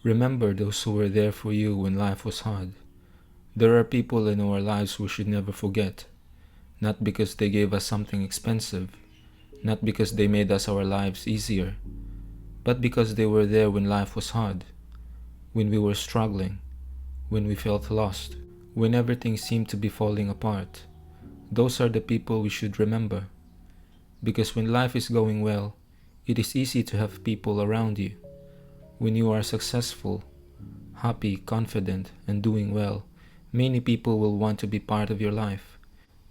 Remember those who were there for you when life was hard. There are people in our lives we should never forget, not because they gave us something expensive, not because they made us our lives easier, but because they were there when life was hard, when we were struggling, when we felt lost, when everything seemed to be falling apart. Those are the people we should remember, because when life is going well, it is easy to have people around you. When you are successful, happy, confident, and doing well, many people will want to be part of your life.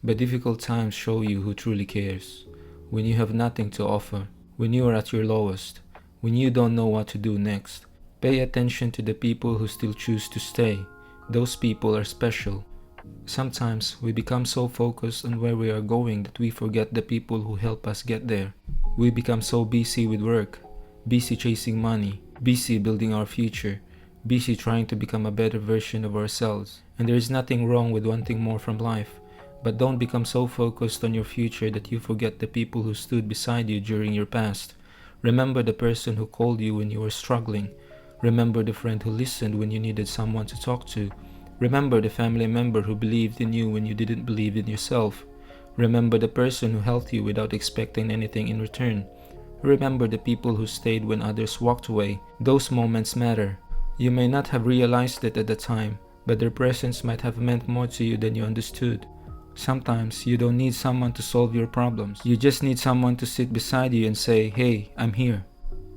But difficult times show you who truly cares. When you have nothing to offer, when you are at your lowest, when you don't know what to do next, pay attention to the people who still choose to stay. Those people are special. Sometimes we become so focused on where we are going that we forget the people who help us get there. We become so busy with work, busy chasing money, busy building our future, busy trying to become a better version of ourselves. And there is nothing wrong with wanting more from life, but don't become so focused on your future that you forget the people who stood beside you during your past. Remember the person who called you when you were struggling. Remember the friend who listened when you needed someone to talk to. Remember the family member who believed in you when you didn't believe in yourself. Remember the person who helped you without expecting anything in return. Remember the people who stayed when others walked away. Those moments matter. You may not have realized it at the time, but their presence might have meant more to you than you understood. Sometimes you don't need someone to solve your problems. You just need someone to sit beside you and say, "Hey, I'm here."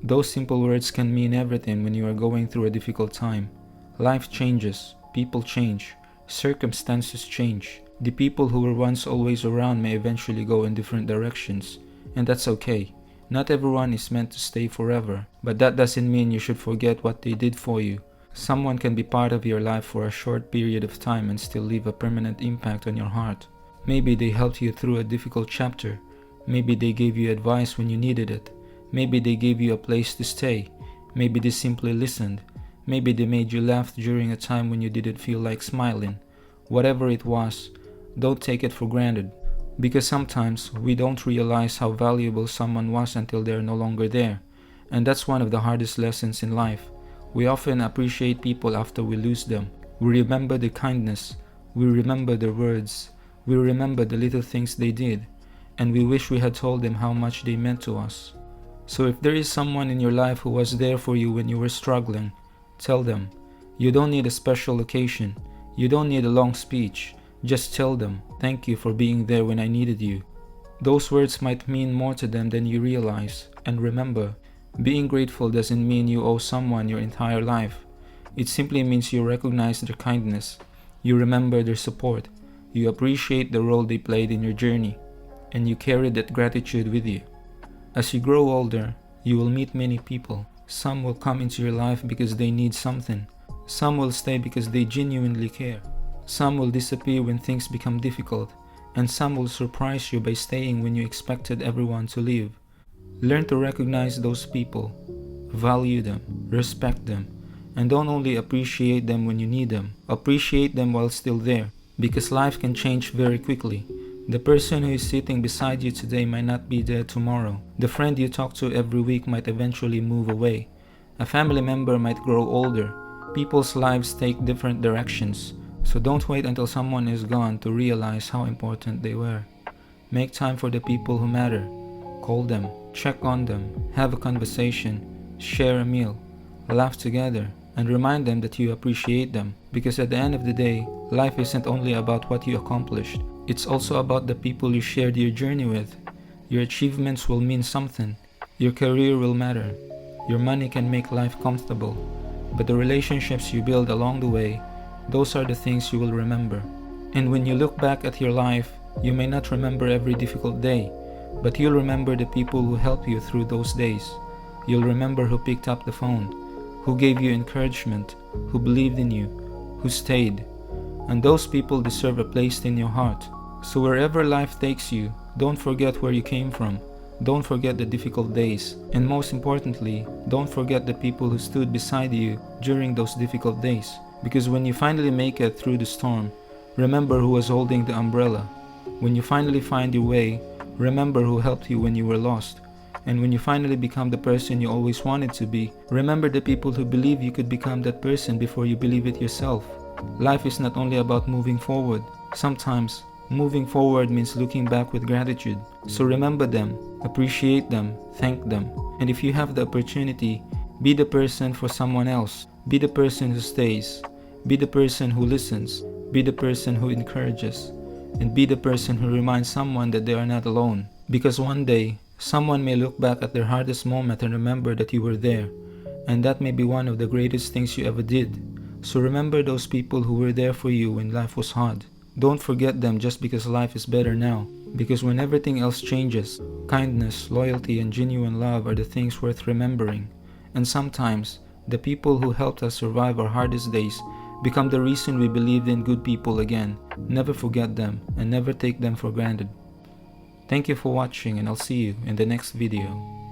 Those simple words can mean everything when you are going through a difficult time. Life changes, people change, circumstances change. The people who were once always around may eventually go in different directions, and that's okay. Not everyone is meant to stay forever, but that doesn't mean you should forget what they did for you. Someone can be part of your life for a short period of time and still leave a permanent impact on your heart. Maybe they helped you through a difficult chapter. Maybe they gave you advice when you needed it. Maybe they gave you a place to stay. Maybe they simply listened. Maybe they made you laugh during a time when you didn't feel like smiling. Whatever it was, don't take it for granted. Because sometimes we don't realize how valuable someone was until they're no longer there. And that's one of the hardest lessons in life. We often appreciate people after we lose them. We remember their kindness. We remember their words. We remember the little things they did. And we wish we had told them how much they meant to us. So if there is someone in your life who was there for you when you were struggling, tell them. You don't need a special occasion. You don't need a long speech. Just tell them, "Thank you for being there when I needed you." Those words might mean more to them than you realize. And remember, being grateful doesn't mean you owe someone your entire life. It simply means you recognize their kindness, you remember their support, you appreciate the role they played in your journey, and you carry that gratitude with you. As you grow older, you will meet many people. Some will come into your life because they need something. Some will stay because they genuinely care. Some will disappear when things become difficult, and some will surprise you by staying when you expected everyone to leave. Learn to recognize those people, value them, respect them, and don't only appreciate them when you need them. Appreciate them while still there, because life can change very quickly. The person who is sitting beside you today might not be there tomorrow. The friend you talk to every week might eventually move away. A family member might grow older. People's lives take different directions, so don't wait until someone is gone to realize how important they were. Make time for the people who matter. Call them, check on them, have a conversation, share a meal, laugh together, and remind them that you appreciate them. Because at the end of the day, life isn't only about what you accomplished. It's also about the people you shared your journey with. Your achievements will mean something. Your career will matter. Your money can make life comfortable. But the relationships you build along the way, those are the things you will remember. And when you look back at your life, you may not remember every difficult day, but you'll remember the people who helped you through those days. You'll remember who picked up the phone, who gave you encouragement, who believed in you, who stayed. And those people deserve a place in your heart. So wherever life takes you, don't forget where you came from. Don't forget the difficult days. And most importantly, don't forget the people who stood beside you during those difficult days. Because when you finally make it through the storm, remember who was holding the umbrella. When you finally find your way, remember who helped you when you were lost. And when you finally become the person you always wanted to be, remember the people who believe you could become that person before you believe it yourself. Life is not only about moving forward. Sometimes, moving forward means looking back with gratitude. So remember them, appreciate them, thank them. And if you have the opportunity, be the person for someone else. Be the person who stays. Be the person who listens. Be the person who encourages. And be the person who reminds someone that they are not alone. Because one day, someone may look back at their hardest moment and remember that you were there. And that may be one of the greatest things you ever did. So remember those people who were there for you when life was hard. Don't forget them just because life is better now. Because when everything else changes, kindness, loyalty, and genuine love are the things worth remembering. And sometimes, the people who helped us survive our hardest days become the reason we believed in good people again. Never forget them and never take them for granted. Thank you for watching, and I'll see you in the next video.